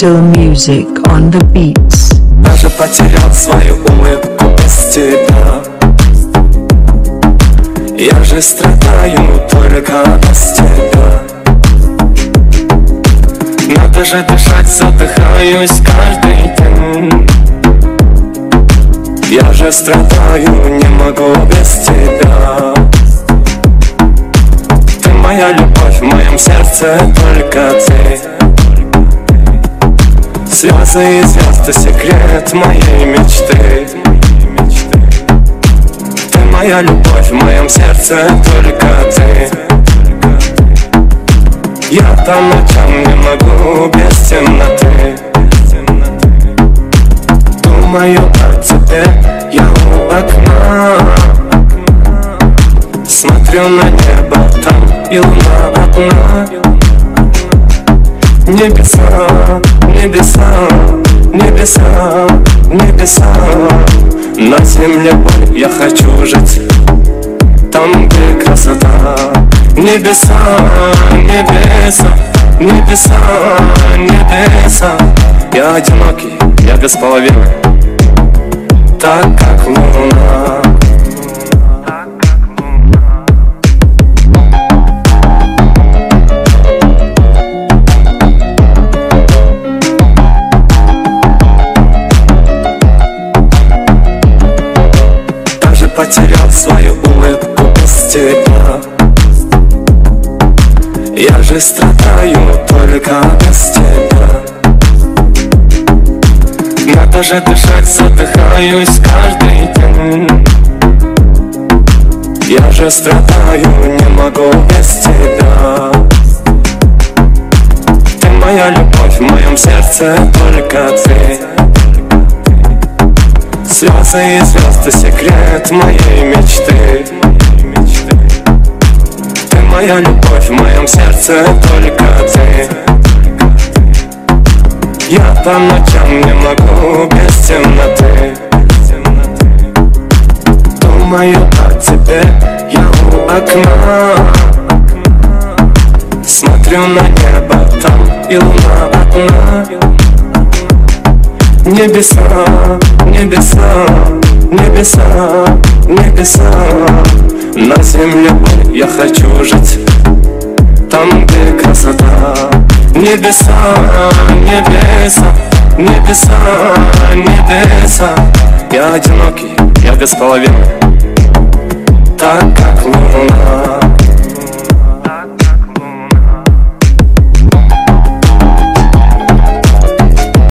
Digital music on the beats. Даже потерял свою улыбку без тебя. Я же страдаю только без тебя. Надо же дышать, задыхаюсь каждый день. Я же страдаю, не могу без тебя. Ты моя любовь, в моем сердце только ты. Слезы и звезды, секрет моей мечты. Ты моя любовь, в моем сердце только ты. Я по ночам не могу без темноты. Думаю о тебе, я у окна. Смотрю на небо, там и луна одна. Небеса, небеса, небеса, небеса. На земле боль, я хочу жить там, где красота. Небеса, небеса, небеса, небеса. Я одинокий, я без половины, так как луна. Даже потерял свою улыбку без тебя. Я же страдаю только без тебя. Надо же дышать, задыхаюсь каждый день. Я же страдаю, не могу без тебя. Ты моя любовь, в моем сердце только ты. Слезы и звезды, секрет моей мечты. Ты моя любовь, в моем сердце только ты. Я по ночам не могу без темноты. Думаю о тебе, я у окна. Смотрю на небо, там и луна одна. Небеса, небеса, небеса, небеса. На земле боль, я хочу жить там, где красота. Небеса, небеса, небеса, небеса. Я одинокий, я без половины, так как